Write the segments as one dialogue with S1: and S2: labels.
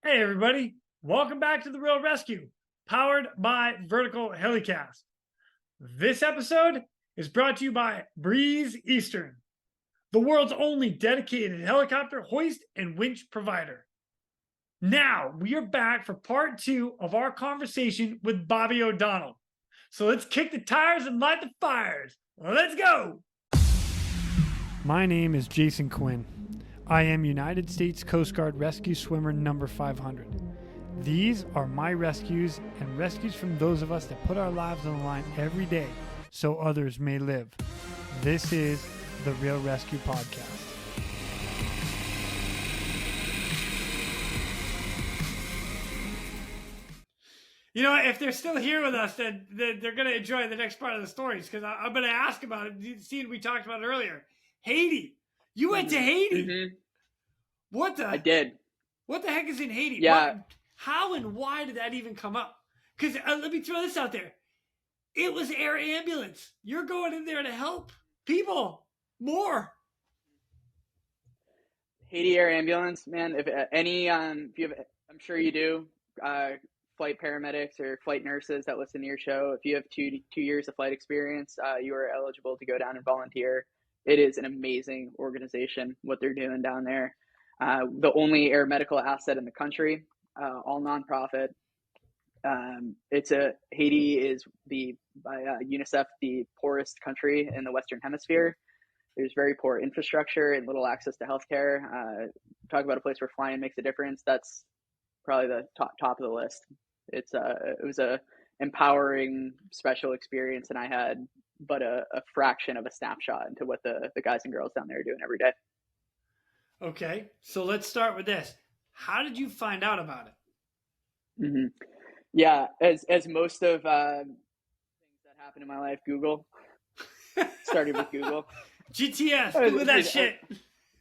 S1: Hey, everybody. Welcome back to The Real Rescue, powered by Vertical Helicasts. This episode is brought to you by Breeze Eastern, the world's only dedicated helicopter hoist and winch provider. Now, we are back for part 2 of our conversation with Bobby O'Donnell. So let's kick the tires and light the fires. Let's go. My name is Jason Quinn. I am United States Coast Guard Rescue Swimmer number 500. These are my rescues and rescues from those of us that put our lives on the line every day so others may live. This is the Real Rescue Podcast. You know, if they're still here with us, then they're going to enjoy the next part of the stories because I'm going to ask about it. Seeing we talked about it earlier. Haiti. You went to Haiti.
S2: Mm-hmm.
S1: What the?
S2: I did.
S1: What the heck is in Haiti?
S2: Yeah.
S1: How and why did that even come up? Because let me throw this out there. It was air ambulance. You're going in there to help people more.
S2: Haiti Air Ambulance, man. If you have, I'm sure you do, flight paramedics or flight nurses that listen to your show. If you have two years of flight experience, you are eligible to go down and volunteer. It is an amazing organization, what they're doing down there. The only air medical asset in the country, all nonprofit. Haiti is by UNICEF, the poorest country in the Western Hemisphere. There's very poor infrastructure and little access to healthcare. Talk about a place where flying makes a difference. That's probably the top of the list. It was a empowering, special experience, and I had but a fraction of a snapshot into what the guys and girls down there are doing every day.
S1: Okay, so let's start with this. How did you find out about it?
S2: Mm-hmm. Yeah, as most of things that happen in my life, Google. Started with Google.
S1: GTS, Google that shit.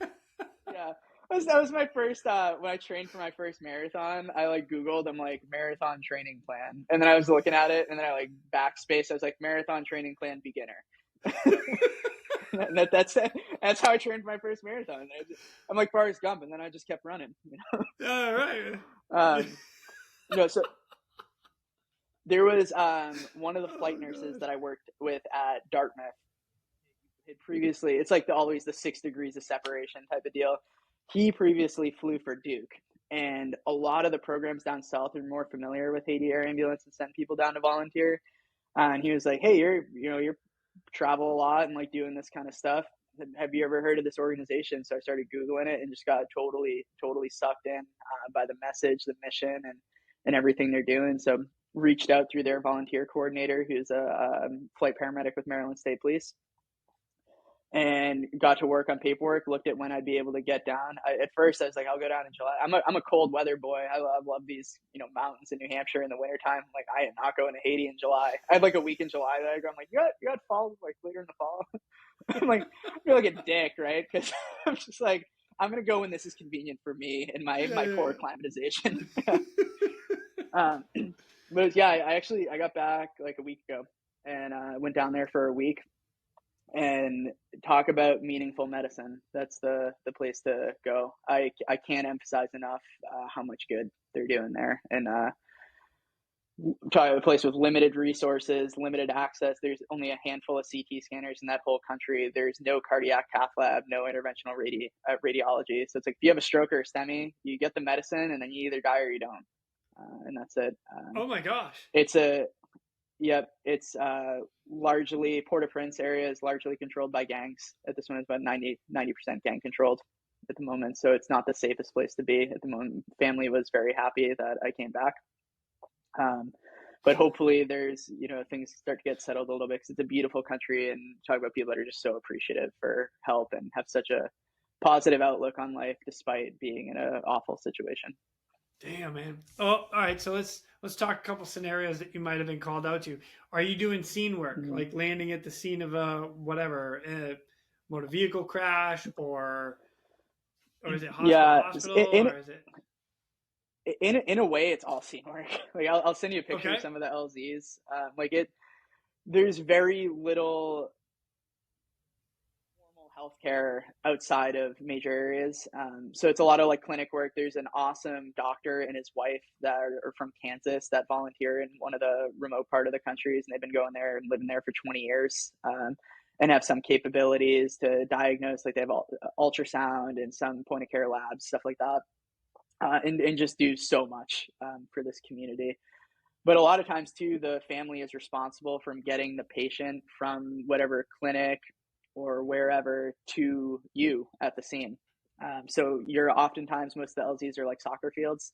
S2: Yeah, that was my first. When I trained for my first marathon, I Googled. I'm like marathon training plan, and then I was looking at it, and then I backspace. I was like marathon training plan beginner. That's how I trained for my first marathon. I'm like Forrest Gump, and then I just kept running.
S1: All right.
S2: So there was one of the flight nurses that I worked with at Dartmouth. Previously, it's always the 6 degrees of separation type of deal. He previously flew for Duke, and a lot of the programs down south are more familiar with Haiti Air Ambulance and send people down to volunteer. And he was like, "Hey, you're travel a lot and doing this kind of stuff. Have you ever heard of this organization?" So I started Googling it and just got totally sucked in by the message, the mission, and everything they're doing. So reached out through their volunteer coordinator, who's a flight paramedic with Maryland State Police, and got to work on paperwork. Looked at when I'd be able to get down. At first, I was like, "I'll go down in July." I'm a cold weather boy. I love these mountains in New Hampshire in the wintertime. I am not going to Haiti in July. I had a week in July that I go. I'm like, you got fall later in the fall. I'm like, I feel like a dick, right? Because I'm just like, I'm gonna go when this is convenient for me and my poor climatization. But yeah, I got back a week ago and went down there for a week. And talk about meaningful medicine. That's the place to go. I can't emphasize enough how much good they're doing there. And talk about a place with limited resources, limited access. There's only a handful of CT scanners in that whole country. There's no cardiac cath lab, no interventional radiology. So it's if you have a stroke or a STEMI, you get the medicine and then you either die or you don't. And that's it.
S1: Oh my gosh.
S2: It's largely Port-au-Prince area is largely controlled by gangs. At this one, it's about 90% gang controlled at the moment. So it's not the safest place to be at the moment. Family was very happy that I came back. But hopefully there's, things start to get settled a little bit because it's a beautiful country, and talk about people that are just so appreciative for help and have such a positive outlook on life despite being in an awful situation.
S1: Damn, man. Oh, all right. So let's talk a couple scenarios that you might have been called out to. Are you doing scene work, like landing at the scene of a motor vehicle crash, or is it hospital? Or is it?
S2: In a way, it's all scene work. I'll send you a picture of some of the LZs. There's very little healthcare outside of major areas. So it's a lot of like clinic work. There's an awesome doctor and his wife that are from Kansas that volunteer in one of the remote part of the countries, and they've been going there and living there for 20 years, and have some capabilities to diagnose. Like they have ultrasound and some point of care labs, stuff like that, and just do so much for this community. But a lot of times too, the family is responsible from getting the patient from whatever clinic or wherever to you at the scene. So you're oftentimes, most of the LZs are like soccer fields,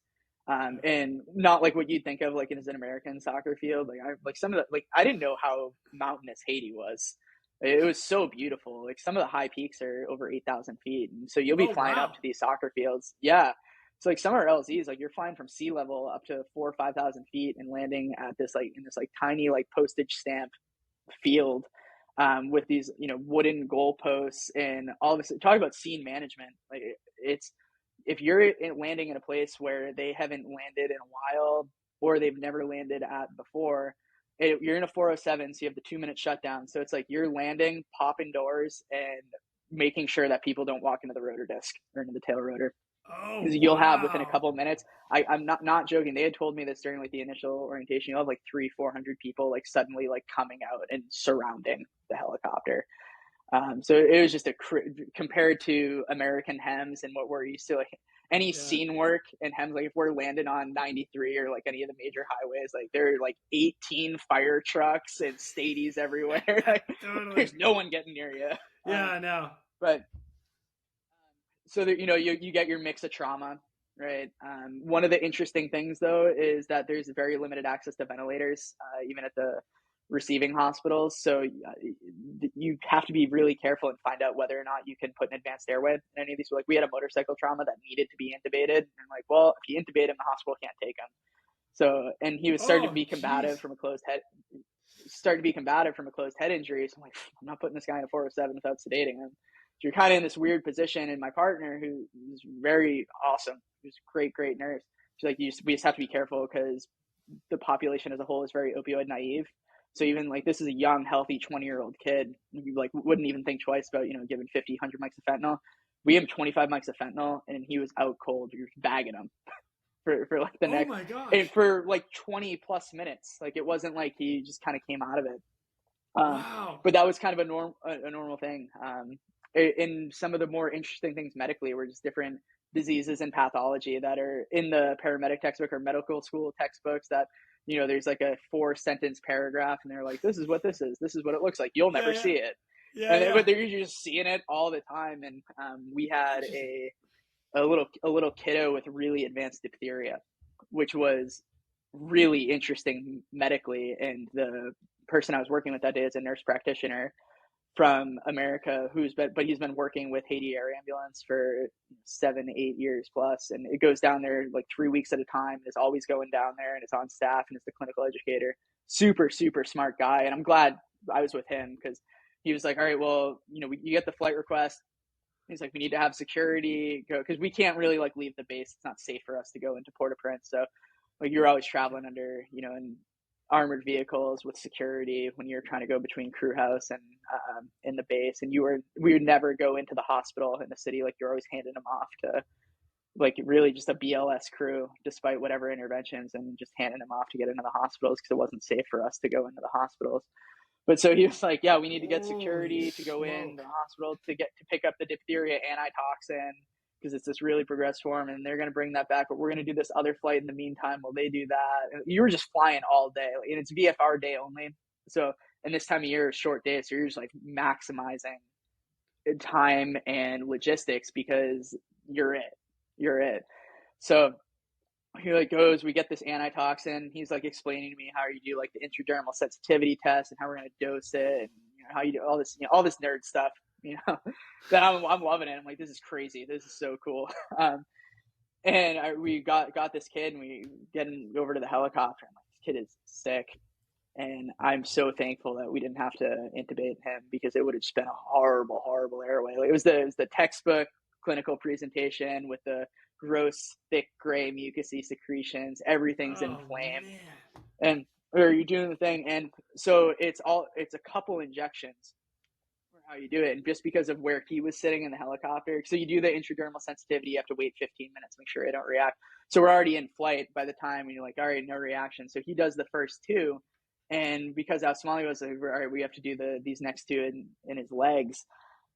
S2: and not like what you'd think of like as an American soccer field. Like some of the, like, I didn't know how mountainous Haiti was. It was so beautiful. Like some of the high peaks are over 8,000 feet. And so you'll be flying up to these soccer fields. Yeah. So like some of our LZs, like you're flying from sea level up to 4,000 or 5,000 feet and landing at this like in this like tiny like postage stamp field, with these wooden goalposts and all this. Talk about scene management. Like it's, if you're landing in a place where they haven't landed in a while or they've never landed at before, you're in a 407, so you have the 2-minute shutdown. So it's like you're landing, popping doors, and making sure that people don't walk into the rotor disc or into the tail rotor. Because you'll have within a couple of minutes, I'm not joking. They had told me this during like the initial orientation. You'll have like 300-400 people like suddenly like coming out and surrounding the helicopter. So it was just compared to American HEMS and what we're used to, like any scene work and HEMS. Like if we're landed on 93 or like any of the major highways, like there are like 18 fire trucks and stadies everywhere. Like, totally. There's no one getting near you.
S1: Yeah, I know.
S2: But so that you get your mix of trauma, right? One of the interesting things though is that there's very limited access to ventilators, even at the receiving hospitals. So you have to be really careful and find out whether or not you can put an advanced airway in any of these. Like we had a motorcycle trauma that needed to be intubated, and like, well, if you intubate him, the hospital can't take him. So, and he was starting to be combative from a closed head. Started to be combative from a closed head injury. So I'm like, I'm not putting this guy in a 407 without sedating him. So you're kind of in this weird position. And my partner, who was very awesome, who's a great nurse, she's like, we just have to be careful because the population as a whole is very opioid naive. So even like this is a young, healthy 20-year-old kid, you like wouldn't even think twice about giving 50, 100 mics of fentanyl. We have 25 mics of fentanyl, and he was out cold. You're bagging him for like the next, and for like 20 plus minutes. Like it wasn't like he just kind of came out of it.
S1: Wow.
S2: But that was kind of a normal thing. And some of the more interesting things medically were just different diseases and pathology that are in the paramedic textbook or medical school textbooks that, there's like a 4-sentence paragraph and they're like, this is what this is. This is what it looks like. You'll never see it. But they're just seeing it all the time. And we had a little kiddo with really advanced diphtheria, which was really interesting medically. And the person I was working with that day is a nurse practitioner from America he's been working with Haiti Air Ambulance for 7-8 years plus, and it goes down there like 3 weeks at a time. Is always going down there, and it's on staff, and it's the clinical educator. Super smart guy, and I'm glad I was with him because he was like, all right, well, you get the flight request. He's like, we need to have security go because we can't really like leave the base. It's not safe for us to go into Port-au-Prince. So like you're always traveling under in armored vehicles with security when you're trying to go between crew house and in the base, and we would never go into the hospital in the city. Like you're always handing them off to like really just a BLS crew, despite whatever interventions, and just handing them off to get into the hospitals because it wasn't safe for us to go into the hospitals. But so he was like, yeah, we need to get security to go in the hospital to pick up the diphtheria antitoxin because it's this really progressed form, and they're going to bring that back, but we're going to do this other flight in the meantime while they do that. And you were just flying all day, and it's VFR day only. So, and this time of year is short day, so you're just like maximizing time and logistics because you're it. So he like goes, we get this antitoxin. He's like explaining to me how you do like the intradermal sensitivity test and how we're going to dose it, and how you do all this, all this nerd stuff. That I'm loving it. I'm like, this is crazy. This is so cool. And we got this kid, and we get him over to the helicopter. I'm like, this kid is sick, and I'm so thankful that we didn't have to intubate him because it would have just been a horrible airway. Like, it was the textbook clinical presentation with the gross, thick, gray, mucousy secretions. Everything's inflamed, and or you're doing the thing, and so it's a couple injections. how you do it. And just because of where he was sitting in the helicopter, so you do the intradermal sensitivity, you have to wait 15 minutes, make sure they don't react. So we're already in flight by the time when you're like, all right, no reaction. So he does the first two. And because how small he was, like, all right, we have to do these next two in his legs.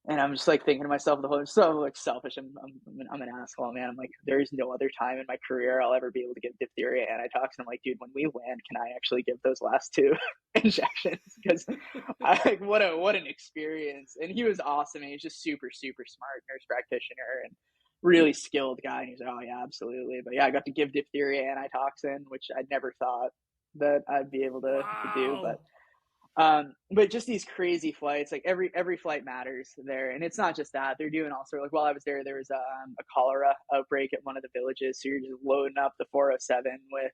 S2: And I'm just like thinking to myself the whole time, so like selfish. I'm an asshole, man. I'm like, there is no other time in my career I'll ever be able to give diphtheria antitoxin. I'm like, dude, when we land, can I actually give those last two injections? Because I like what an experience. And he was awesome. And he's just super, super smart nurse practitioner and really skilled guy. And he's like, oh yeah, absolutely. But yeah, I got to give diphtheria antitoxin, which I never thought that I'd be able to do. But just these crazy flights, like every flight matters there. And it's not just that. They're doing also, like, while I was there was a cholera outbreak at one of the villages. So you're just loading up the 407 with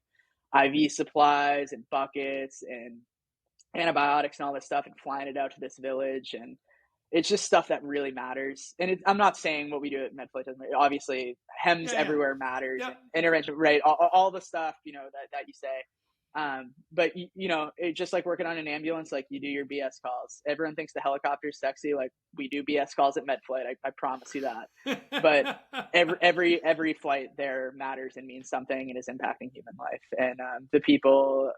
S2: IV supplies and buckets and antibiotics and all this stuff and flying it out to this village. And it's just stuff that really matters. And I'm not saying what we do at MedFlight doesn't matter. Obviously, HEMS everywhere matters.
S1: Yeah.
S2: Intervention, right? All the stuff, that you say. But it's just like working on an ambulance, like you do your BS calls. Everyone thinks the helicopter's sexy. Like we do BS calls at MedFlight. I promise you that. But every flight there matters and means something and is impacting human life. And the people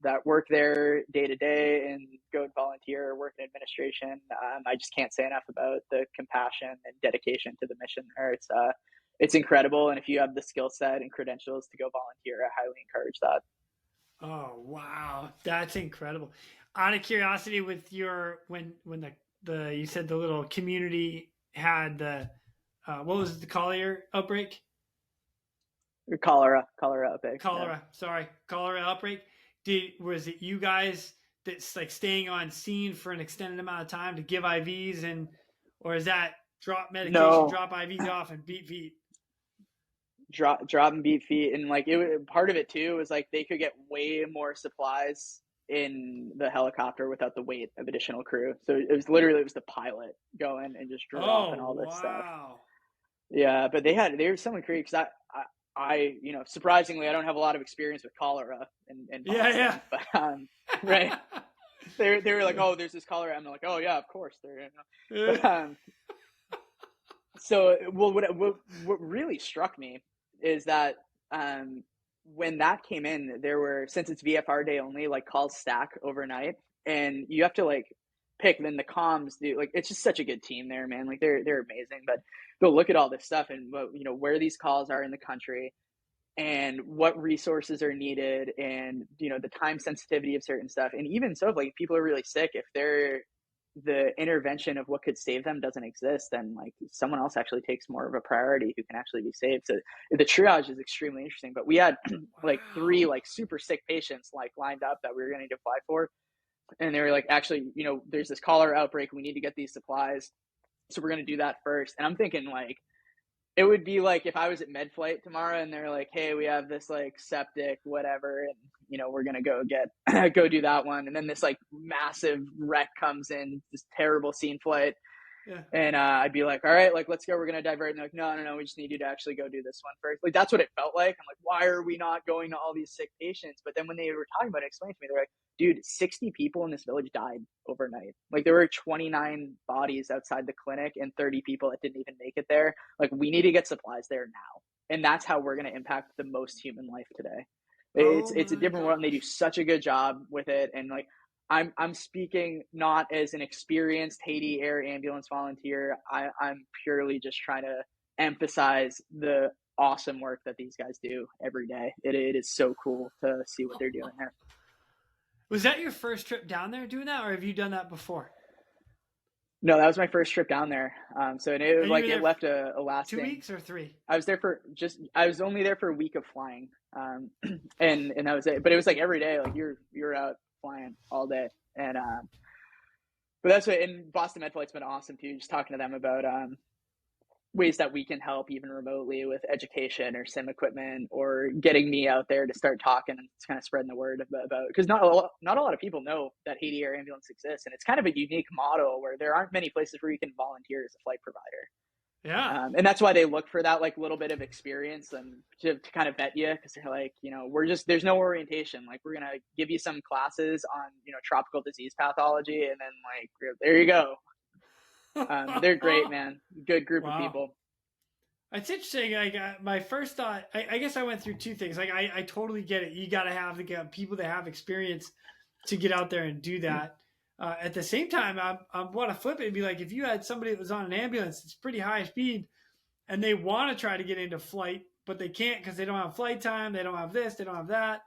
S2: that work there day to day and go and volunteer or work in administration, I just can't say enough about the compassion and dedication to the mission there. It's incredible. And if you have the skill set and credentials to go volunteer, I highly encourage that.
S1: Oh wow, that's incredible. Out of curiosity, with your when the you said the little community had the what was it, the cholera outbreak?
S2: Cholera outbreak.
S1: Cholera outbreak. Was it you guys that's like staying on scene for an extended amount of time to give IVs or is that drop medication, drop IVs off and beat feet?
S2: Drop and beat feet. And like part of it too was like they could get way more supplies in the helicopter without the weight of additional crew. So it was the pilot going and just dropping all this stuff. Yeah, but they were something crazy because I surprisingly I don't have a lot of experience with cholera and Boston, but right. They were like, oh, there's this cholera. I'm like, oh yeah, of course there. But, so what really struck me is that when that came in, there were, since it's VFR day only, like calls stack overnight, and you have to like pick. Then the comms do, like, it's just such a good team there, man. Like they're amazing. But go look at all this stuff and where these calls are in the country and what resources are needed and the time sensitivity of certain stuff. And even so, if like people are really sick, if the intervention of what could save them doesn't exist, then like someone else actually takes more of a priority who can actually be saved. So the triage is extremely interesting. But we had like 3 like super sick patients like lined up that we were going to apply for, and they were like, actually, there's this cholera outbreak, we need to get these supplies, so we're going to do that first. And I'm thinking like it would be like if I was at MedFlight tomorrow and they're like, hey, we have this like septic, whatever, and we're gonna go do that one, and then this like massive wreck comes in, this terrible scene flight, and I'd be like, all right, like let's go, we're gonna divert, and they're like, no, we just need you to actually go do this one first. Like that's what it felt like. I'm like, why are we not going to all these sick patients? But then when they were talking about it, explained to me, they're like, dude, 60 people in this village died overnight. Like there were 29 bodies outside the clinic and 30 people that didn't even make it there. Like we need to get supplies there now, and that's how we're going to impact the most human life today. It's a different world, and they do such a good job with it. And like I'm speaking not as an experienced Haiti Air Ambulance volunteer. I'm purely just trying to emphasize the awesome work that these guys do every day. It is so cool to see what they're doing there.
S1: Was that your first trip down there doing that, or have you done that before?
S2: No, that was my first trip down there. So it left a lasting
S1: 2 weeks or 3.
S2: I was only there for a week of flying. And that was it. But it was like every day, like you're out flying all day. And but that's what, and Boston MedFlight's been awesome too, just talking to them about ways that we can help even remotely with education or sim equipment, or getting me out there to start talking and kind of spreading the word about, because not a lot of people know that Haiti Air Ambulance exists, and it's kind of a unique model where there aren't many places where you can volunteer as a flight provider.
S1: Yeah.
S2: And that's why they look for that like little bit of experience and to kind of vet you, because they're like, there's no orientation. Like we're going to give you some classes on, tropical disease pathology, and then like, there you go. They're great, man. Good group of
S1: Wow.
S2: people.
S1: It's interesting. Like my first thought, I guess I went through two things. Like I totally get it. You got to have the people that have experience to get out there and do that. At the same time, I want to flip it and be like, if you had somebody that was on an ambulance, it's pretty high speed, and they want to try to get into flight, but they can't because they don't have flight time, they don't have this, they don't have that.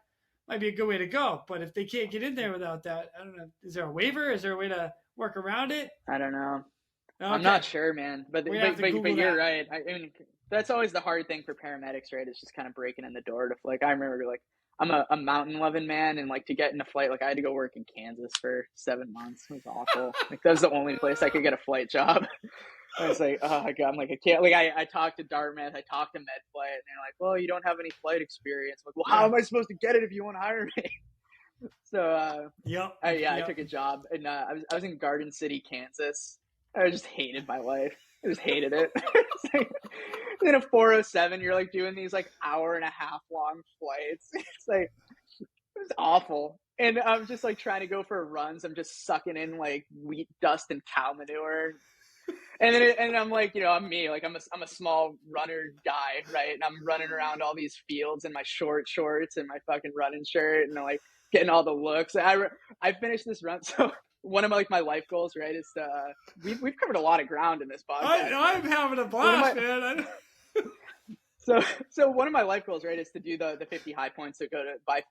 S1: Might be a good way to go. But if they can't get in there without that, I don't know. Is there a waiver? Is there a way to work around it?
S2: I don't know.
S1: Okay.
S2: I'm not sure, man. But you're right. I mean, that's always the hard thing for paramedics, right? It's just kind of breaking in the door to like. I remember like I'm a mountain loving man, and like to get into flight, like I had to go work in Kansas for 7 months. It was awful. Like that was the only place I could get a flight job. I was like, oh my God, I'm like, I can't. Like I talked to Dartmouth, I talked to MedFlight, and they're like, well, you don't have any flight experience. I'm like, well, how am I supposed to get it if you want to hire me? So I took a job, and I was in Garden City, Kansas. I just hated my life. I just hated it. Like, in a 407, you're like doing these like hour and a half long flights. It's like it's awful. And I'm just like trying to go for runs. I'm just sucking in like wheat dust and cow manure. And I'm like, you know, I'm me. Like I'm a small runner guy, right? And I'm running around all these fields in my short shorts and my fucking running shirt, and I'm like getting all the looks. I finished this run, so. One of my life goals, right, is to we've covered a lot of ground in this podcast.
S1: I'm having a blast, man.
S2: So one of my life goals, right, is to do the 50 high points that go to by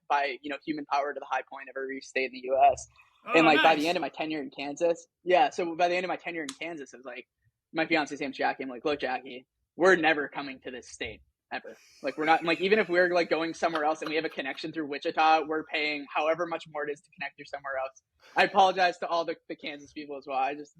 S2: human power to the high point of every state in the U.S. And like by the end of my tenure in Kansas, so by the end of my tenure in Kansas, it was like my fiance's name's Jackie. I'm like, look, Jackie, we're never coming to this state. Ever. Like we're not like even if we're like going somewhere else and we have a connection through Wichita, we're paying however much more it is to connect through somewhere else. I apologize to all the Kansas people as well. I just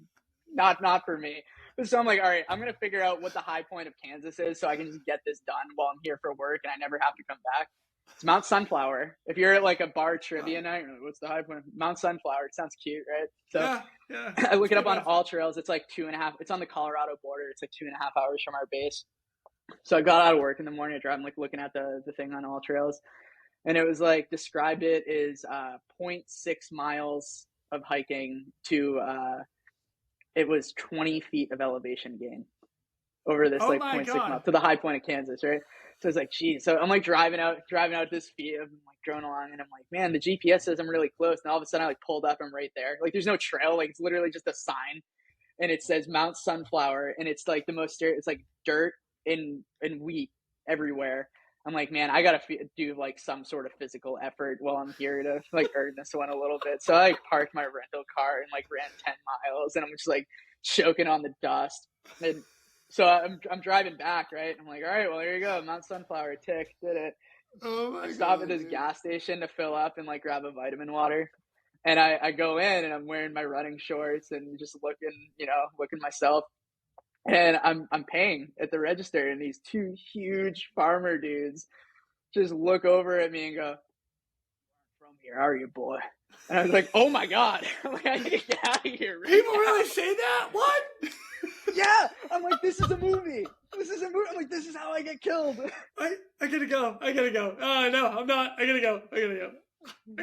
S2: not for me. So I'm like, all right, I'm gonna figure out what the high point of Kansas is so I can just get this done while I'm here for work and I never have to come back. It's Mount Sunflower. If you're at like a bar trivia night, what's the high point? Mount Sunflower. It sounds cute, right? So yeah. I look it up on All Trails. It's like 2.5. It's on the Colorado border. It's like 2.5 hours from our base. So I got out of work in the morning. I drive, I'm like looking at the thing on All Trails, and it was like described it as 0.6 miles of hiking to it was 20 feet of elevation gain over this 0.6 miles to the high point of Kansas, right? So it's like, geez. So I'm like driving out this field, I'm like drone along, and I'm like, man, the GPS says I'm really close. And all of a sudden I like pulled up, I'm right there. Like there's no trail, like it's literally just a sign, and it says Mount Sunflower, and it's like it's like dirt and wheat everywhere. I'm like, man, I gotta do like some sort of physical effort while I'm here to like earn this one a little bit. So I like parked my rental car and like ran 10 miles, and I'm just like choking on the dust. And so I'm driving back, right? I'm like, all right, well, there you go, Mount Sunflower, tick, did it. I stop at this gas station to fill up and like grab a vitamin water. And I go in and I'm wearing my running shorts and just looking myself. And I'm paying at the register, and these two huge farmer dudes just look over at me and go, "From here, are you, boy?" And I was like, "Oh my God!" I'm like, "I need to get out of here." Right
S1: People
S2: now.
S1: really say that? What?
S2: Yeah, I'm like, "This is a movie. This is a movie." I'm like, "This is how I get killed."
S1: I gotta go. Oh no, I'm not. I gotta go. I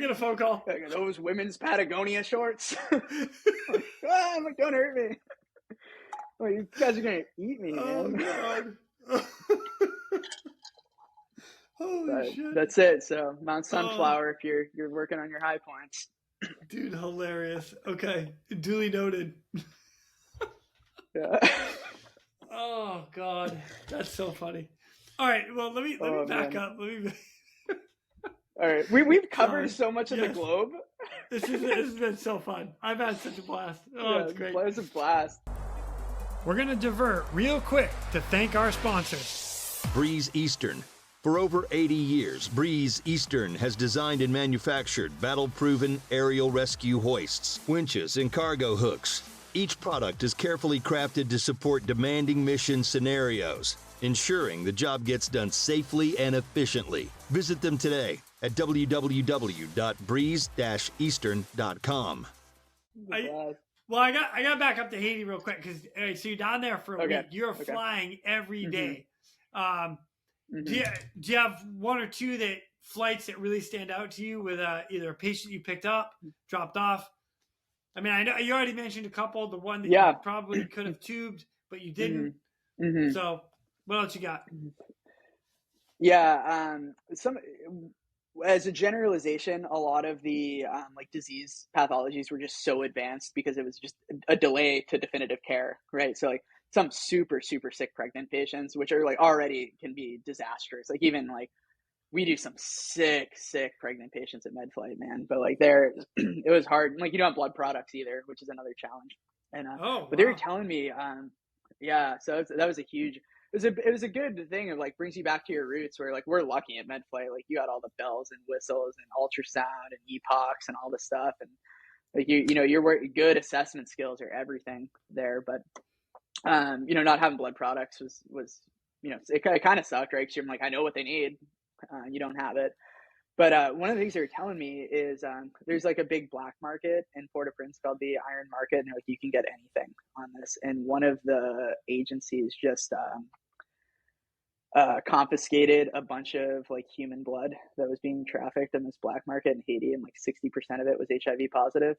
S1: got a phone call.
S2: I got those women's Patagonia shorts. I'm like, "Don't hurt me." Well, you guys are gonna eat me, man.
S1: God. Holy shit.
S2: That's it. So Mount Sunflower, if you're working on your high points.
S1: Dude, hilarious. Okay, duly noted.
S2: Yeah.
S1: Oh God, that's so funny. All right, well let me back up.
S2: All right, we've covered so much of the globe.
S1: This has been so fun. I've had such a blast. Oh, it's great.
S2: It's a blast.
S1: We're going to divert real quick to thank our sponsors.
S3: Breeze Eastern. For over 80 years, Breeze Eastern has designed and manufactured battle-proven aerial rescue hoists, winches, and cargo hooks. Each product is carefully crafted to support demanding mission scenarios, ensuring the job gets done safely and efficiently. Visit them today at www.breeze-eastern.com.
S1: Well, I got back up to Haiti real quick because so you're down there for a week. You're flying every day. Do you have one or two flights that really stand out to you with either a patient you picked up, dropped off, I mean, I know you already mentioned a couple. The one that
S2: Yeah.
S1: you probably could have tubed, but you didn't.
S2: Mm-hmm.
S1: So, what else you got?
S2: Yeah. As a generalization, a lot of the like disease pathologies were just so advanced because it was just a delay to definitive care, right? So like some super sick pregnant patients, which are like already can be disastrous. Like even like we do some sick pregnant patients at MedFlight, man. But like it was hard. Like you don't have blood products either, which is another challenge. And but they were telling me, yeah. So that was a huge. It was a good thing. It like brings you back to your roots. Where like we're lucky at MedFlight. Like you got all the bells and whistles and ultrasound and epochs and all this stuff. And like your good assessment skills are everything there. But not having blood products was it kind of sucked, right? Because you're like, I know what they need. You don't have it. But one of the things they were telling me is there's like a big black market in Port-au-Prince called the Iron Market, and like you can get anything on this. And one of the agencies just confiscated a bunch of like human blood that was being trafficked in this black market in Haiti, and like 60% of it was HIV positive.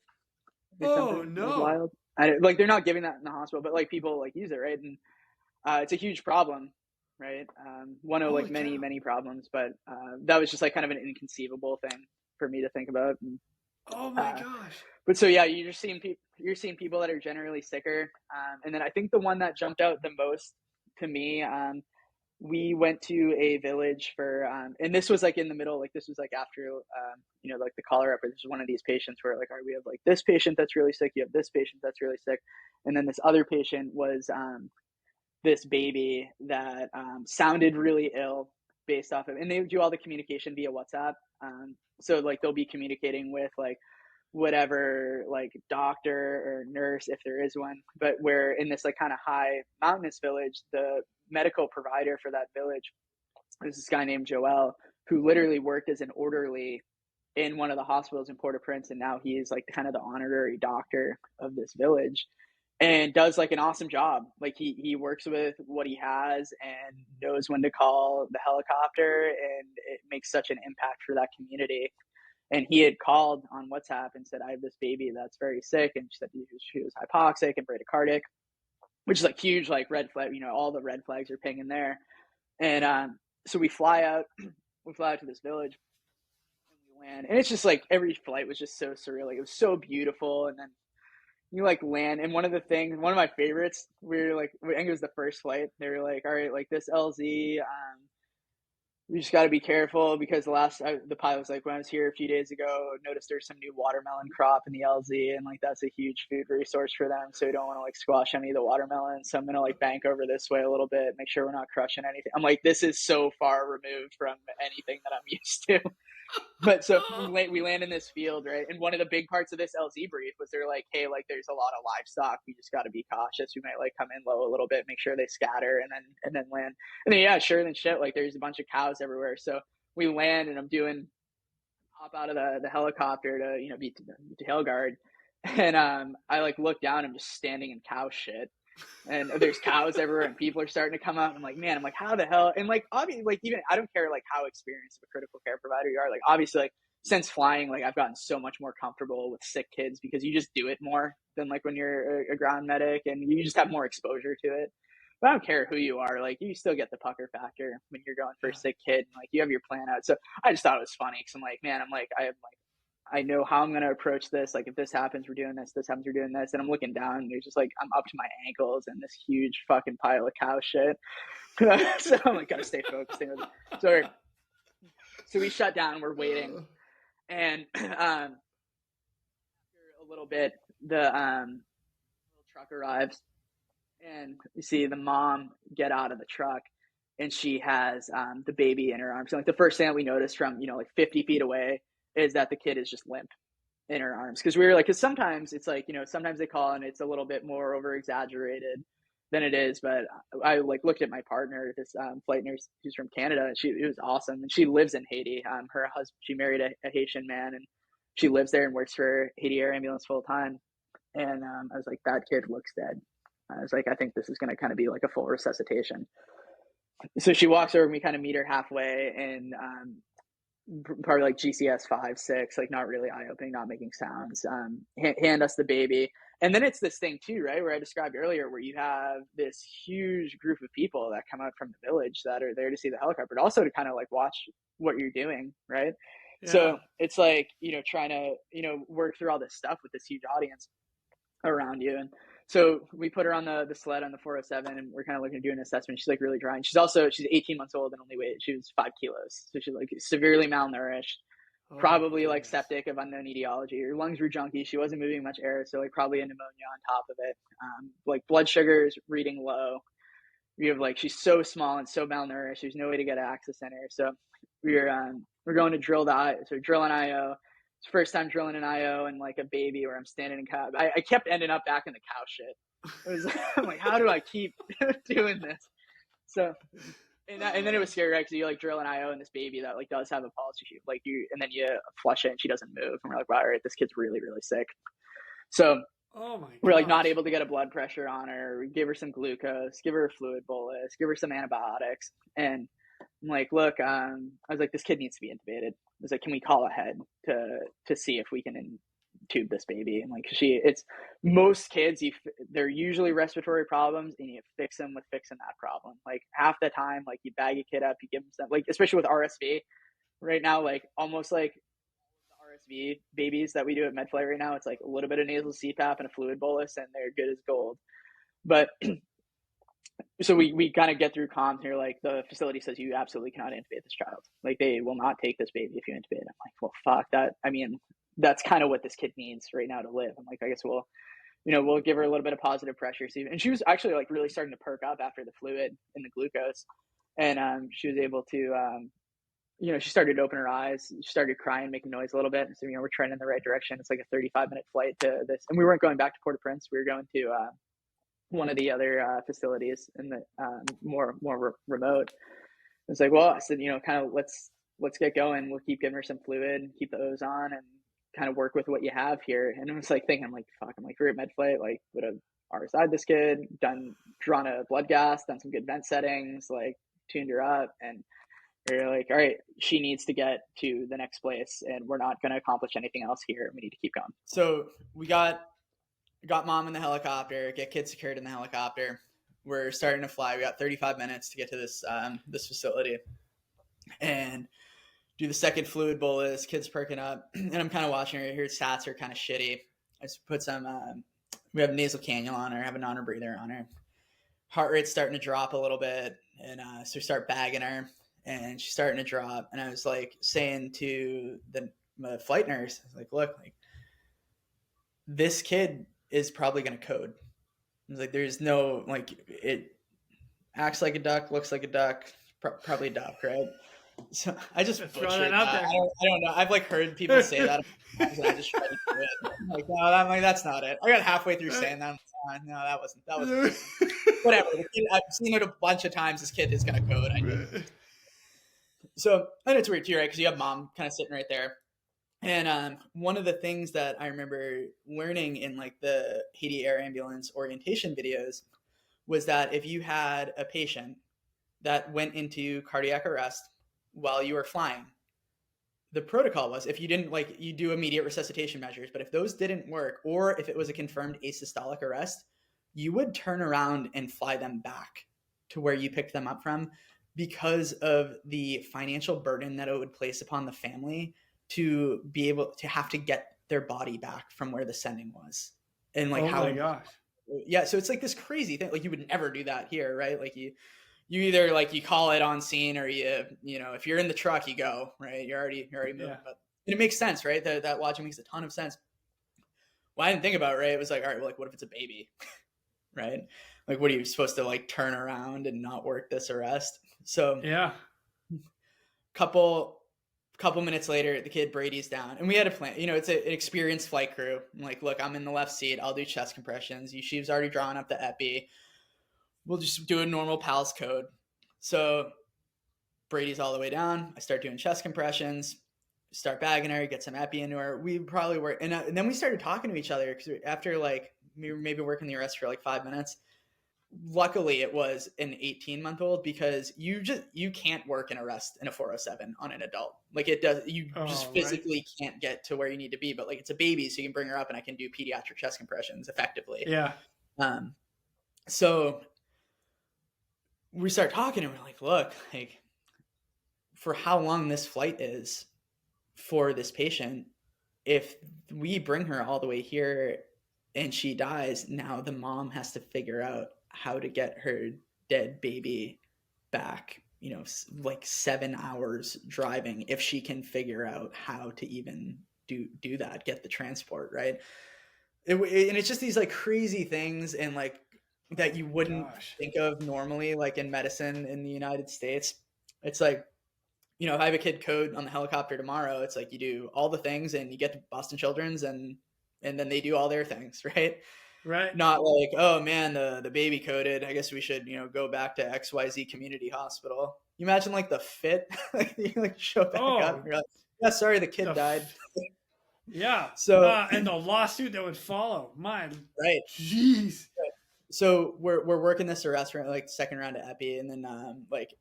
S1: Oh no!
S2: It was wild. Like they're not giving that in the hospital, but like people like use it, right? And it's a huge problem, right? One of like many problems, but that was just like kind of an inconceivable thing for me to think about. And,
S1: oh my gosh!
S2: But so yeah, you're seeing people that are generally sicker, and then I think the one that jumped out the most to me, we went to a village for, and this was like in the middle, like this was like after, like the cholera. But this was one of these patients where like, all right, we have like this patient that's really sick, you have this patient that's really sick, and then this other patient was this baby that sounded really ill based off of, and they do all the communication via WhatsApp. So like they'll be communicating with like whatever like doctor or nurse if there is one, but we're in this like kind of high mountainous village. The medical provider for that village is this guy named Joel, who literally worked as an orderly in one of the hospitals in Port-au-Prince, and now he is like kind of the honorary doctor of this village and does like an awesome job. Like he works with what he has and knows when to call the helicopter, and it makes such an impact for that community. And he had called on WhatsApp and said, I have this baby that's very sick, and she said she was hypoxic and bradycardic, which is like huge, like red flag, all the red flags are pinging there. And so we fly out to this village, and we land, and it's just like every flight was just so surreal. Like it was so beautiful. And then you like land, and one of my favorites, we were like, I think it was the first flight, they were like, all right, like this LZ, we just got to be careful because the pilot was like, when I was here a few days ago, noticed there's some new watermelon crop in the LZ, and like that's a huge food resource for them, so we don't want to like squash any of the watermelon, so I'm gonna like bank over this way a little bit, make sure we're not crushing anything. I'm like, this is so far removed from anything that I'm used to. But so we land in this field, right? And one of the big parts of this LZ brief was they're like, hey, like there's a lot of livestock. We just got to be cautious. We might like come in low a little bit, make sure they scatter, and then land. And then yeah, sure than shit, like there's a bunch of cows everywhere. So we land, and I'm hop out of the helicopter to be tail guard, and I like look down. I'm just standing in cow shit. And there's cows everywhere, and people are starting to come out. I'm like, man, I'm like, how the hell? And like, obviously, like even I don't care like how experienced of a critical care provider you are. Like obviously, like since flying, like I've gotten so much more comfortable with sick kids because you just do it more than like when you're a ground medic, and you just have more exposure to it. But I don't care who you are, like you still get the pucker factor when you're going for a sick kid, and like you have your plan out. So I just thought it was funny because I'm like, man, I know how I'm going to approach this. Like if this happens, we're doing this. This happens, we're doing this. And I'm looking down, and there's just like, I'm up to my ankles in this huge fucking pile of cow shit. So I'm like, gotta stay focused. So we shut down, we're waiting. And after a little bit, the little truck arrives, and you see the mom get out of the truck, and she has the baby in her arms. So like the first thing that we noticed from, like 50 feet away is that the kid is just limp in her arms. Cause we were like, cause sometimes it's like, sometimes they call and it's a little bit more over exaggerated than it is. But I like looked at my partner, this flight nurse who's from Canada, and it was awesome. And she lives in Haiti. Her husband, she married a Haitian man, and she lives there and works for Haiti Air Ambulance full time. And I was like, that kid looks dead. I was like, I think this is going to kind of be like a full resuscitation. So she walks over, and we kind of meet her halfway, and probably like GCS 5, 6, like not really eye opening, not making sounds. Hand us the baby. And then it's this thing too, right? Where I described earlier, where you have this huge group of people that come out from the village that are there to see the helicopter, but also to kind of like watch what you're doing, right?
S1: Yeah.
S2: So it's like, trying to, work through all this stuff with this huge audience around you. And so we put her on the sled on the 407, and we're kind of looking to do an assessment. She's like really dry. And she's 18 months old and only weighed, she was 5 kilos. So she's like severely malnourished, probably like septic of unknown etiology. Her lungs were junky. She wasn't moving much air. So like probably a pneumonia on top of it. Like blood sugars reading low. We have like, she's so small and so malnourished. There's no way to get access in her. So we're going to drill drill an IO. It's first time drilling an IO and like a baby where I'm standing in cab. I kept ending up back in the cow shit. I'm like, how do I keep doing this? So, and then it was scary, right? Because you like drill an IO and this baby that like does have a pulse issue, and then you flush it and she doesn't move. And we're like, wow, all right, this kid's really, really sick. So we're like not able to get a blood pressure on her. We give her some glucose, give her a fluid bolus, give her some antibiotics. And I'm like, look, I was like, this kid needs to be intubated. I was like, can we call ahead to see if we can intube this baby? And like, it's most kids, they're usually respiratory problems, and you fix them with fixing that problem. Like half the time, like you bag a kid up, you give them some, like, especially with RSV right now, like almost like the RSV babies that we do at MedFlight right now, it's like a little bit of nasal CPAP and a fluid bolus, and they're good as gold. But so we kind of get through comms here. Like the facility says, you absolutely cannot intubate this child. Like they will not take this baby if you intubate. I'm like, well, fuck that. I mean, that's kind of what this kid needs right now to live. I'm like, I guess we'll give her a little bit of positive pressure. And she was actually like really starting to perk up after the fluid and the glucose. And she was able to, she started to open her eyes. She started crying, making noise a little bit. And so, we're trending in the right direction. It's like a 35-minute flight to this. And we weren't going back to Port-au-Prince. We were going to one of the other facilities in the more remote. It's like, well, I said, kind of let's get going. We'll keep giving her some fluid, keep the O's on, and kind of work with what you have here. And it was like thinking, I'm like, fuck, I'm like, we're at MedFlight, like would have RSI'd this kid, drawn a blood gas, done some good vent settings, like tuned her up, and we're like, all right, she needs to get to the next place, and we're not going to accomplish anything else here. We need to keep going.
S4: So we got mom in the helicopter, get kids secured in the helicopter. We're starting to fly. We got 35 minutes to get to this facility and do the second fluid bolus. Kids perking up, and I'm kind of watching her. Her stats are kind of shitty. I just put some. We have nasal cannula on her. Have a non-rebreather on her. Heart rate's starting to drop a little bit, and so we start bagging her, and she's starting to drop. And I was like saying to the flight nurse, I was like, look, like this kid is probably going to code. I was like, there's no, like, it acts like a duck, looks like a duck, probably a duck, right? So I just
S1: throw that out there.
S4: I don't know. I've like heard people say that, and I just tried to do it. I'm like, no, that's not it. I got halfway through saying that. No, that wasn't. Whatever. I've seen it a bunch of times. This kid is going to code. I knew. So, and it's weird too, right? Because you have mom kind of sitting right there. And one of the things that I remember learning in like the Haiti Air Ambulance orientation videos was that if you had a patient that went into cardiac arrest while you were flying, the protocol was, if you didn't, like, you do immediate resuscitation measures, but if those didn't work, or if it was a confirmed asystolic arrest, you would turn around and fly them back to where you picked them up from, because of the financial burden that it would place upon the family to be able to have to get their body back from where the sending was. And like, yeah. So it's like this crazy thing. Like you would never do that here, right? Like you either like you call it on scene, or you know, if you're in the truck, you go, right? You're already moving. Yeah. But it makes sense, right? That logic makes a ton of sense. Well, I didn't think about it, right? It was like, all right, well, like, what if it's a baby, right? Like, what are you supposed to like turn around and not work this arrest? So
S1: yeah,
S4: couple minutes later, the kid Brady's down, and we had a plan. You know, it's an experienced flight crew. I'm like, look, I'm in the left seat. I'll do chest compressions. She's already drawn up the epi. We'll just do a normal PALS code. So Brady's all the way down. I start doing chest compressions, start bagging her, get some epi into her. We probably were, and then we started talking to each other, because after like we were maybe working the arrest for like 5 minutes, luckily it was an 18-month-old, because you can't work in a rest in a 407 on an adult. Like it does, you just physically can't get to where you need to be. But like it's a baby, so you can bring her up and I can do pediatric chest compressions effectively.
S1: Yeah.
S4: So we start talking and we're like, look, like for how long this flight is for this patient, if we bring her all the way here and she dies, now the mom has to figure out how to get her dead baby back, you know, like 7 hours driving, if she can figure out how to even do that, get the transport, right? And it's just these like crazy things, and like that you wouldn't think of normally, like in medicine in the United States. It's like, you know, if I have a kid code on the helicopter tomorrow, it's like you do all the things and you get to Boston Children's and then they do all their things, right?
S1: Right.
S4: Not like, oh man, the baby coded, I guess we should, you know, go back to XYZ community hospital. You imagine like the fit, like you like show back up, you're like, yeah, sorry, the kid died.
S1: Yeah.
S4: So
S1: and the lawsuit that would follow, mine.
S4: Right.
S1: Jeez.
S4: So we're working this arrest for like second round of epi, and then like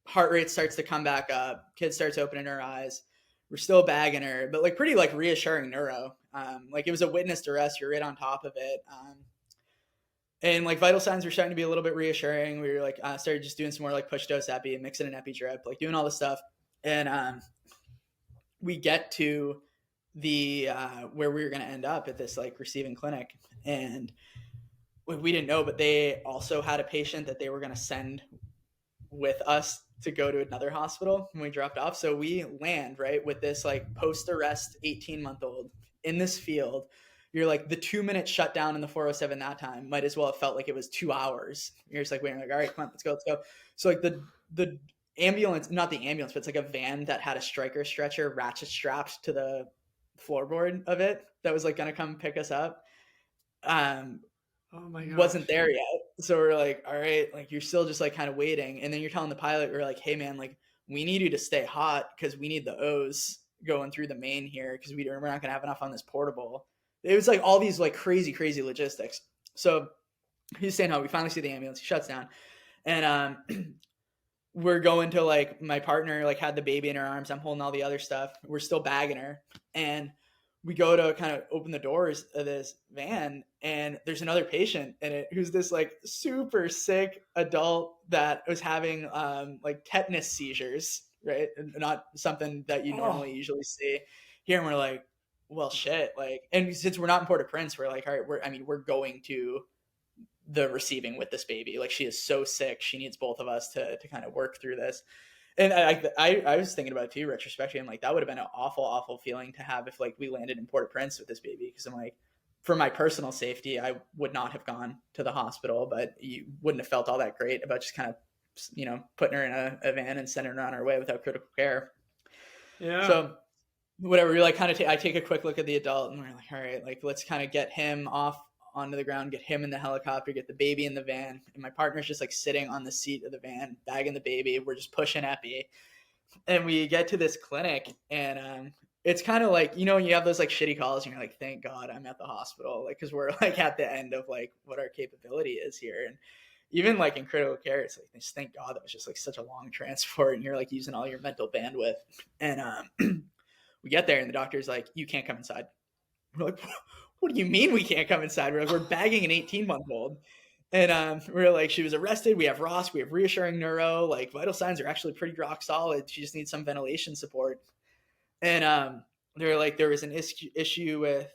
S4: heart rate starts to come back up. Kid starts opening her eyes. We're still bagging her, but like pretty like reassuring neuro. Like it was a witnessed arrest. You're right on top of it. And like vital signs were starting to be a little bit reassuring. We were like started just doing some more like push dose epi, mixing an epi drip, like doing all this stuff. And we get to the where we were going to end up at this like receiving clinic, and we didn't know, but they also had a patient that they were going to send with us to go to another hospital when we dropped off. So we land right with this like post-arrest 18-month-old in this field. You're like, the 2-minute shutdown in the 407 that time might as well have felt like it was 2 hours. You're just like waiting, like, all right, come on, let's go. So like the ambulance, not the ambulance, but it's like a van that had a striker stretcher ratchet strapped to the floorboard of it that was like going to come pick us up.
S1: Oh my God.
S4: Wasn't there yet. So we're like, all right, like you're still just like kind of waiting. And then you're telling the pilot, we're like, hey man, like we need you to stay hot because we need the O's going through the main here because we're not going to have enough on this portable. It was like all these like crazy logistics. So he's staying hot. We finally see the ambulance. He shuts down. And we're going to like, my partner like had the baby in her arms. I'm holding all the other stuff. We're still bagging her. And we go to kind of open the doors of this van, and there's another patient in it who's this like super sick adult that was having like tetanus seizures, right? Not something that you normally usually see here. And we're like, well, shit. Like, and since we're not in Port-au-Prince, we're like, all right, we're going to the receiving with this baby. Like, she is so sick. She needs both of us to kind of work through this. And I was thinking about it too, retrospectively. I'm like, that would have been an awful feeling to have if like we landed in Port-au-Prince with this baby. Because I'm like, for my personal safety, I would not have gone to the hospital, but you wouldn't have felt all that great about just kind of, you know, putting her in a van and sending her on her way without critical care.
S1: Yeah.
S4: So whatever, we like kind of I take a quick look at the adult, and we're like, all right, like let's kind of get him off onto the ground, get him in the helicopter, get the baby in the van. And my partner's just like sitting on the seat of the van, bagging the baby. We're just pushing epi. And we get to this clinic, and it's kind of like, you know, when you have those like shitty calls and you're like, thank God I'm at the hospital. Like, cause we're like at the end of like what our capability is here. And even like in critical care, it's like, just thank God that was just like such a long transport and you're like using all your mental bandwidth. And we get there and the doctor's like, you can't come inside. We're like, what do you mean we can't come inside? We're like, we're bagging an 18-month-old. And we're like, she was arrested. We have Ross. We have reassuring neuro. Like, vital signs are actually pretty rock solid. She just needs some ventilation support. And they're like, there was an issue with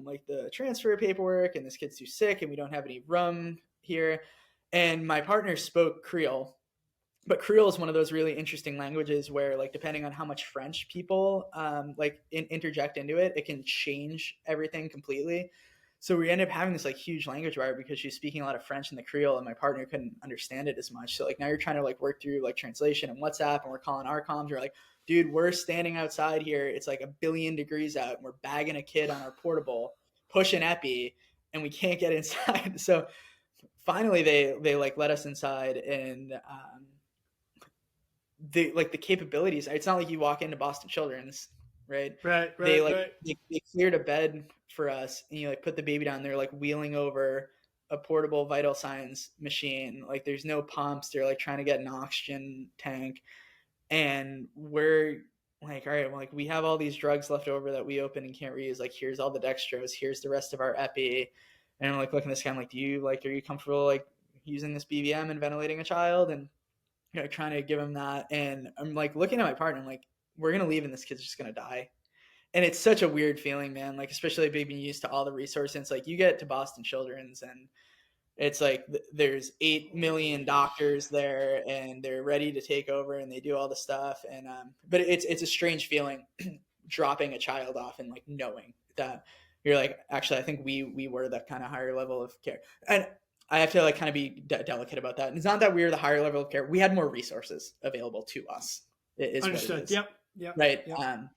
S4: like the transfer paperwork, and this kid's too sick, and we don't have any room here. And my partner spoke Creole. But Creole is one of those really interesting languages where, like, depending on how much French people interject into it, it can change everything completely. So we ended up having this like huge language barrier because she's speaking a lot of French in the Creole, and my partner couldn't understand it as much. So like now you're trying to like work through like translation and WhatsApp, and we're calling our comms. We're like, dude, we're standing outside here. It's like 1 billion degrees out, and we're bagging a kid on our portable, pushing epi, and we can't get inside. So finally, they like let us inside, and the capabilities, it's not like you walk into Boston Children's, right? They cleared a bed for us, and you like put the baby down there, like wheeling over a portable vital signs machine. Like there's no pumps. They're like trying to get an oxygen tank. And we're like, all right, well, like we have all these drugs left over that we open and can't reuse. Like, here's all the dextrose. Here's the rest of our epi. And I'm like looking at this guy. I'm like, are you comfortable like using this BVM and ventilating a child? And trying to give him that. And I'm like looking at my partner. I'm like, we're gonna leave and this kid's just gonna die. And it's such a weird feeling, man. Like, especially being used to all the resources. It's like you get to Boston Children's and it's like there's 8 million doctors there and they're ready to take over and they do all the stuff. And but it's a strange feeling dropping a child off and like knowing that you're like, actually, I think we were the kind of higher level of care. And I have to like kind of be delicate about that. And it's not that we were the higher level of care. We had more resources available to us.
S1: Understood. Yep.
S4: Right.
S1: Yep.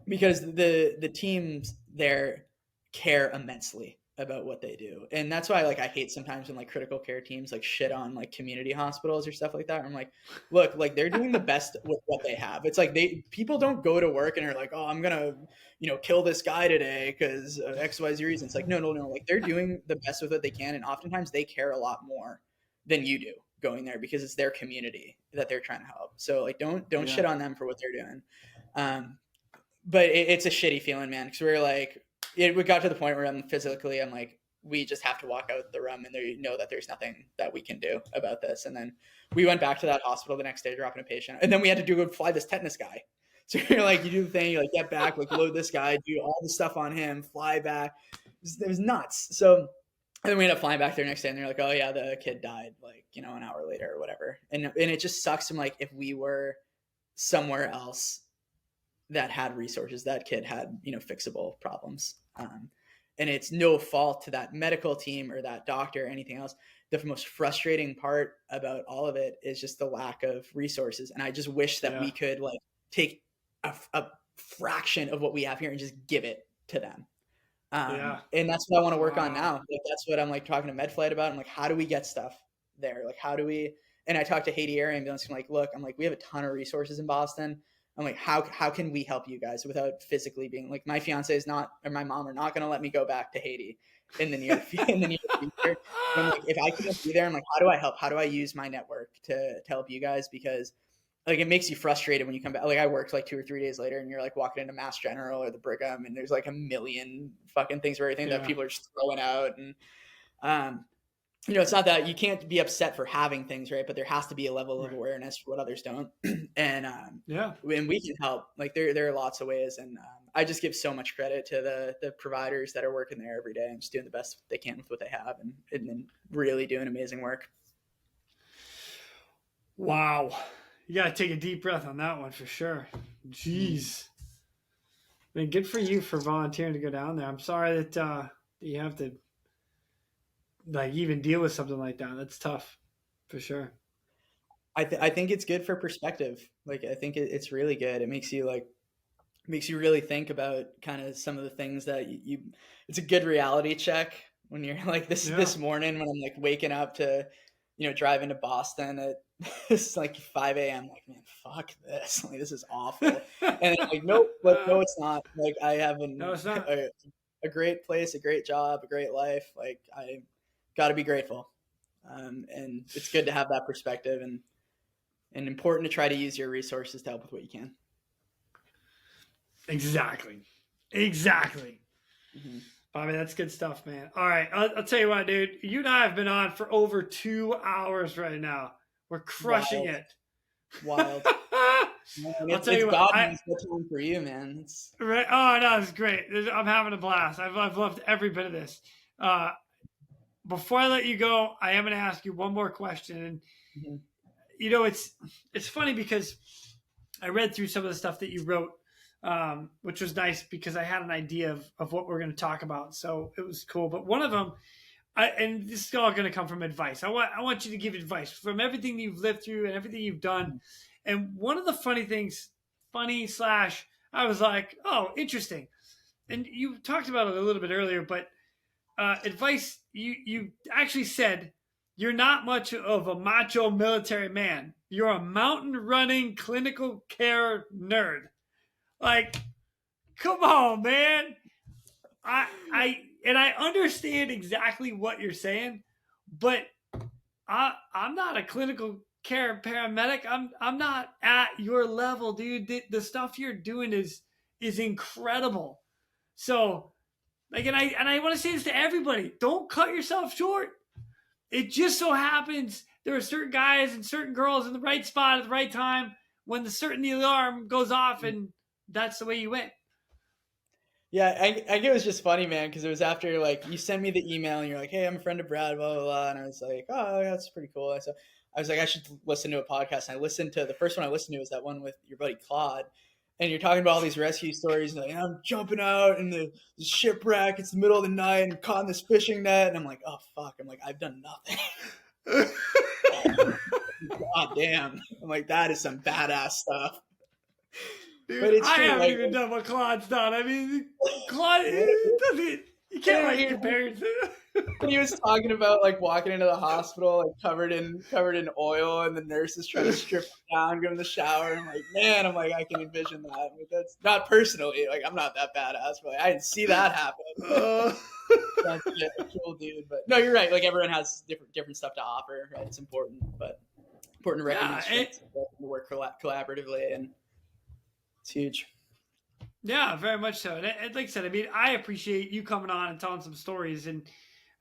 S4: Because the teams there care immensely about what they do. And that's why like I hate sometimes when like critical care teams like shit on like community hospitals or stuff like that. I'm like, look, like they're doing the best with what they have. It's like people don't go to work and are like, oh, I'm gonna kill this guy today because XYZ reason. It's like no, like they're doing the best with what they can, and oftentimes they care a lot more than you do going there because it's their community that they're trying to help. So like don't shit on them for what they're doing. But it's a shitty feeling, man, because we're like, we got to the point where I'm like, we just have to walk out the room and they know that there's nothing that we can do about this. And then we went back to that hospital the next day, dropping a patient. And then we had to go fly this tetanus guy. So you're like, you do the thing, you like get back, like load this guy, do all the stuff on him, fly back. It was nuts. So and then we ended up flying back there next day and they're like, oh yeah, the kid died like, an hour later or whatever. And it just sucks from like, if we were somewhere else that had resources, that kid had, fixable problems. And it's no fault to that medical team or that doctor or anything else. The most frustrating part about all of it is just the lack of resources. And I just wish that we could like take a fraction of what we have here and just give it to them. And that's what I want to work on now. Like, that's what I'm like talking to MedFlight about. I'm like, how do we get stuff there? Like, how do we, and I talked to Haiti Air Ambulance. I'm like, look, we have a ton of resources in Boston. I'm like, how can we help you guys without physically being like, my fiance is not, or my mom are not going to let me go back to Haiti in the near future. And I'm like, if I can't be there, I'm like, how do I help? How do I use my network to help you guys? Because like, it makes you frustrated when you come back. Like I worked like 2 or 3 days later and you're like walking into Mass General or the Brigham and there's like a million fucking things for everything that people are just throwing out. And, it's not that you can't be upset for having things, right? But there has to be a level of awareness for what others don't. And when we can help, like there are lots of ways. And I just give so much credit to the providers that are working there every day and just doing the best they can with what they have and really doing amazing work.
S1: Wow. You got to take a deep breath on that one for sure. Jeez. I mean, good for you for volunteering to go down there. I'm sorry that you have to like even deal with something like that. That's tough for sure.
S4: I think it's good for perspective. Like, I think it's really good. It makes you really think about kind of some of the things that it's a good reality check when you're like this morning when I'm like waking up to, driving to Boston at it's like 5 a.m. Like, man, fuck this. Like, this is awful. And I'm like, nope, but no, it's not. Like, I have a great place, a great job, a great life. Like, I got to be grateful. And it's good to have that perspective and important to try to use your resources to help with what you can.
S1: Exactly. Mm-hmm. Bobby, that's good stuff, man. All right. I'll tell you what, dude, you and I have been on for over 2 hours right now. We're crushing it.
S4: Wild.
S1: I'll tell you what.
S4: It's time for you, man. It's
S1: right. Oh, no, it's great. I'm having a blast. I've loved every bit of this. Before I let you go, I am going to ask you one more question. And, it's funny because I read through some of the stuff that you wrote, which was nice because I had an idea of what we're going to talk about. So it was cool. But one of them, and this is all going to come from advice. I want you to give advice from everything you've lived through and everything you've done. And one of the funny things, I was like, oh, interesting. And you talked about it a little bit earlier, but advice, you actually said, you're not much of a macho military man. You're a mountain running clinical care nerd. Like, come on, man. and I understand exactly what you're saying, but I'm not a clinical care paramedic. I'm not at your level, dude. The stuff you're doing is incredible. So, like, and I want to say this to everybody: don't cut yourself short. It just so happens there are certain guys and certain girls in the right spot at the right time when the alarm goes off, and that's the way you went.
S4: Yeah, I think it was just funny, man, because it was after, like, you sent me the email and you're like, hey, I'm a friend of Brad, blah, blah, blah. And I was like, oh, that's pretty cool. So I was like, I should listen to a podcast. And I listened to the first one I listened to was that one with your buddy Claude. And you're talking about all these rescue stories. And like, I'm jumping out in the shipwreck. It's the middle of the night and caught in this fishing net. And I'm like, oh, fuck. I'm like, I've done nothing. God damn. I'm like, that is some badass stuff.
S1: Dude, but it's I haven't even done what Claude's done. I mean, Claude doesn't. You can't like compare.
S4: When he was talking about like walking into the hospital like covered in oil, and the nurses trying to strip him down, give him the shower. I'm like, man, I can envision that. But that's not personally. Like, I'm not that badass, but like, I didn't see that happen. That's a cool dude. But no, you're right. Like, everyone has different stuff to offer. Right? It's important, but important to recognize to work collaboratively, and it's huge.
S1: Yeah, very much so. And like I said, I mean, I appreciate you coming on and telling some stories. And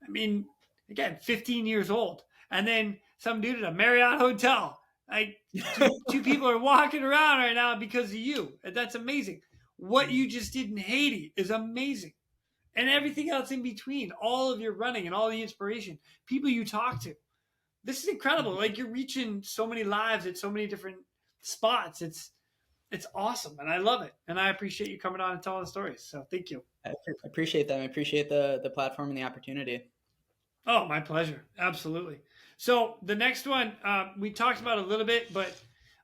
S1: I mean, again, 15 years old. And then some dude at a Marriott hotel. Like, two people are walking around right now because of you. And that's amazing. What you just did in Haiti is amazing. And everything else in between, all of your running and all the inspiration, people you talk to. This is incredible. Like, you're reaching so many lives at so many different spots. It's awesome, and I love it, and I appreciate you coming on and telling the stories. So thank you.
S4: I appreciate that. I appreciate the platform and the opportunity.
S1: Oh, my pleasure. Absolutely. So the next one, we talked about a little bit, but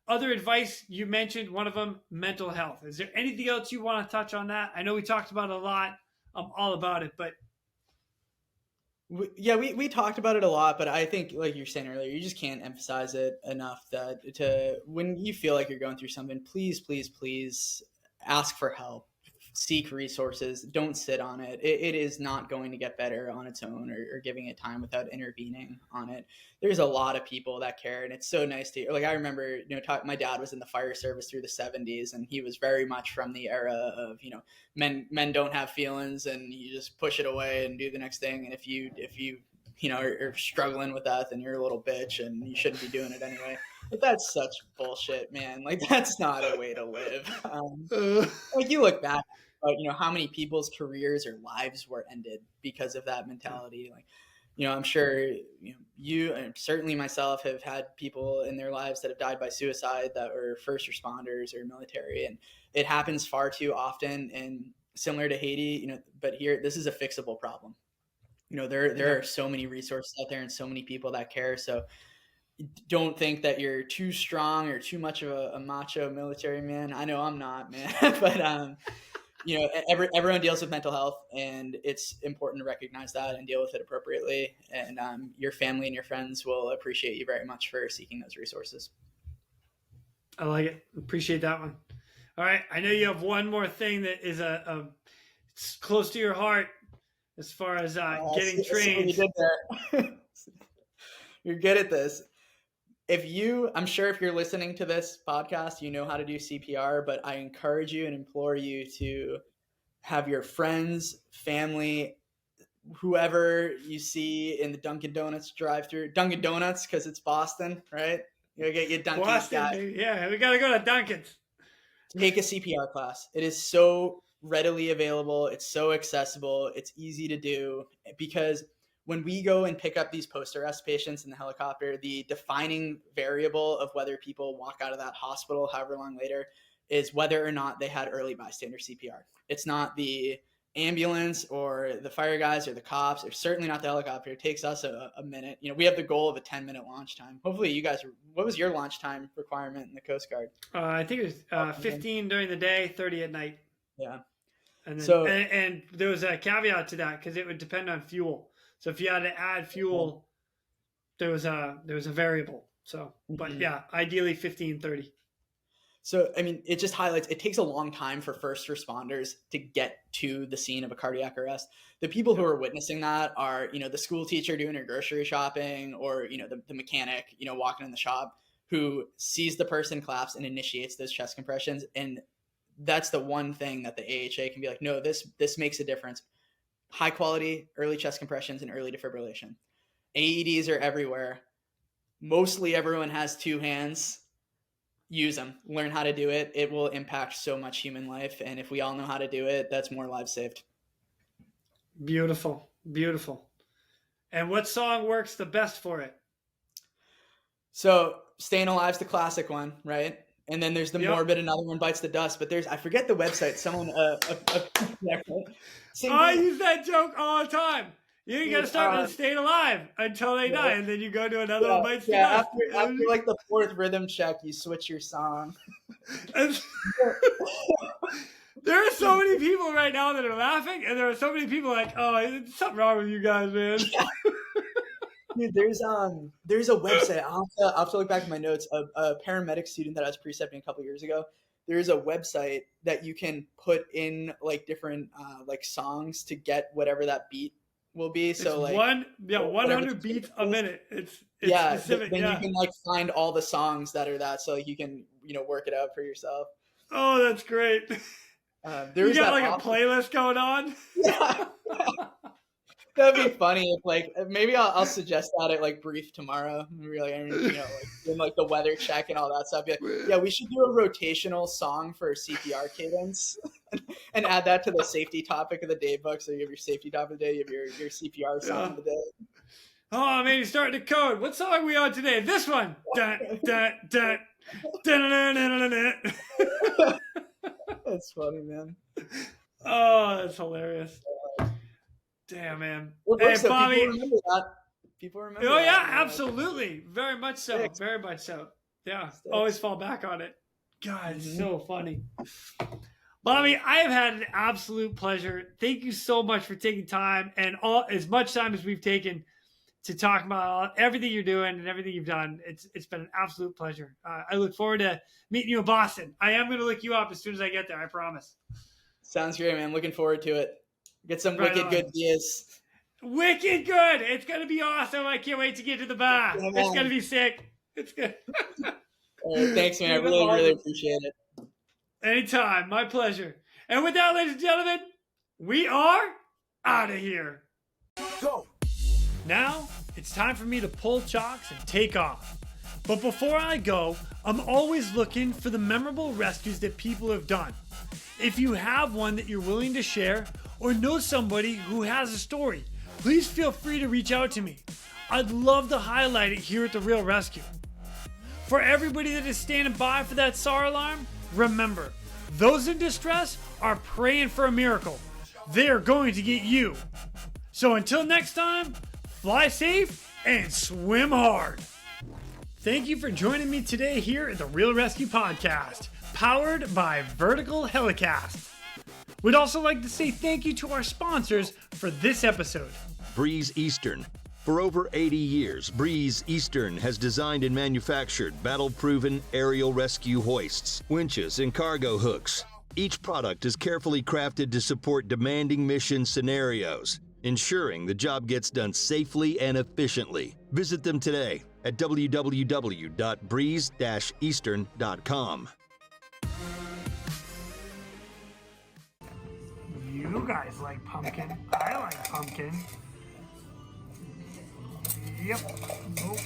S1: other advice you mentioned, one of them, mental health. Is there anything else you want to touch on that? I know we talked about it a lot. I'm all about it, but.
S4: We talked about it a lot, but I think, like you were saying earlier, you just can't emphasize it enough that when you feel like you're going through something, please, please, please ask for help, seek resources. Don't sit on it. It is not going to get better on its own or giving it time without intervening on it. There's a lot of people that care, and it's so nice to, like, I remember, my dad was in the fire service through the 70s, and he was very much from the era of, men don't have feelings, and you just push it away and do the next thing. And if you are struggling with that, then you're a little bitch and you shouldn't be doing it anyway. But that's such bullshit, man. Like, that's not a way to live. Like, you look back, how many people's careers or lives were ended because of that mentality. Like, I'm sure you and certainly myself have had people in their lives that have died by suicide that were first responders or military, and it happens far too often. And similar to Haiti, but here, this is a fixable problem. There are so many resources out there and so many people that care. So don't think that you're too strong or too much of a macho military man. I know I'm not, man, but everyone deals with mental health, and it's important to recognize that and deal with it appropriately. And your family and your friends will appreciate you very much for seeking those resources.
S1: I like it. Appreciate that one. All right. I know you have one more thing that is it's close to your heart as far as getting trained.
S4: You did there. You're good at this. I'm sure if you're listening to this podcast, you know how to do CPR, but I encourage you and implore you to have your friends, family, whoever you see in the Dunkin' Donuts drive-thru, Dunkin' Donuts, because it's Boston, right? You'll get your Dunkin'
S1: Boston,
S4: guy.
S1: yeah, we got to go to Dunkin's.
S4: Take a CPR class. It is so readily available. It's so accessible. It's easy to do, because when we go and pick up these post-arrest patients in the helicopter, the defining variable of whether people walk out of that hospital however long later is whether or not they had early bystander CPR. It's not the ambulance or the fire guys or the cops, or certainly not the helicopter. It takes us a minute. We have the goal of a 10-minute launch time. Hopefully you guys, what was your launch time requirement in the Coast Guard?
S1: I think it was 15 during the day, 30 at night.
S4: Yeah.
S1: And then, and there was a caveat to that, because it would depend on fuel. So if you had to add fuel, there was a variable. So, but yeah, ideally 15, 30.
S4: So, I mean, it just highlights, it takes a long time for first responders to get to the scene of a cardiac arrest. The people who are witnessing that are, the school teacher doing her grocery shopping, or, the mechanic, walking in the shop, who sees the person collapse and initiates those chest compressions. And that's the one thing that the AHA can be like, no, this makes a difference. High quality early chest compressions and early defibrillation. AEDs are everywhere. Mostly everyone has 2 hands. Use them. Learn how to do it. It will impact so much human life. And if we all know how to do it, that's more lives saved.
S1: Beautiful. Beautiful. And what song works the best for it?
S4: So Staying Alive's the classic one, right? And then there's the Morbid, Another One Bites the Dust. But I forget the website. Someone,
S1: I use that joke all the time. You got to start with Staying Alive until they die, and then you go to Another One Bites the Dust.
S4: After like the 4th rhythm check, you switch your song.
S1: There are so many people right now that are laughing, and there are so many people like, oh, there's something wrong with you guys, man.
S4: Dude, there's a website. I'll have to look back at my notes. A paramedic student that I was precepting a couple years ago. There's a website that you can put in like different like songs to get whatever that beat will be. So
S1: it's
S4: like
S1: 100 beats a minute. It's specific.
S4: Then you can like find all the songs that are that, so like, you can work it out for yourself.
S1: Oh, that's great. You got like a playlist going on.
S4: Yeah. That'd be funny if like maybe I'll suggest that at like brief tomorrow. Really, in like the weather check and all that stuff. Yeah, we should do a rotational song for CPR cadence and add that to the safety topic of the day book. So you have your safety topic of the day, you have your CPR song of the day.
S1: Oh man, you're starting to code. What song are we on today? This one. Dun, dun, dun, dun, dun, dun, dun, dun.
S4: That's funny, man.
S1: Oh, that's hilarious. Damn, man.
S4: Hey, Bobby. People remember that.
S1: Oh, yeah, absolutely. Very much so. Very much so. Yeah. Always fall back on it. God, it's so funny. Bobby, I have had an absolute pleasure. Thank you so much for taking time, and as much time as we've taken to talk about everything you're doing and everything you've done. It's been an absolute pleasure. I look forward to meeting you in Boston. I am going to look you up as soon as I get there. I promise.
S4: Sounds great, man. Looking forward to it. Get some wicked good beers.
S1: Wicked good. It's going to be awesome. I can't wait to get to the bar. Yeah, it's going to be sick. It's good.
S4: All right, thanks, man. I really appreciate it.
S1: Anytime. My pleasure. And with that, ladies and gentlemen, we are out of here. Go. Now, it's time for me to pull chocks and take off. But before I go, I'm always looking for the memorable rescues that people have done. If you have one that you're willing to share, or know somebody who has a story, please feel free to reach out to me. I'd love to highlight it here at The Real Rescue. For everybody that is standing by for that SAR alarm, remember, those in distress are praying for a miracle. They are going to get you. So until next time, fly safe and swim hard. Thank you for joining me today here at The Real Rescue Podcast, powered by Vertical Helicasts. We'd also like to say thank you to our sponsors for this episode.
S3: Breeze Eastern. For over 80 years, Breeze Eastern has designed and manufactured battle-proven aerial rescue hoists, winches, and cargo hooks. Each product is carefully crafted to support demanding mission scenarios, ensuring the job gets done safely and efficiently. Visit them today at www.breeze-eastern.com.
S1: You guys like pumpkin. I like pumpkin. Yep. Oh.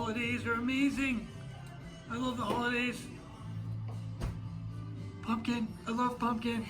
S1: holidays are amazing. I love the holidays. Pumpkin. I love pumpkin.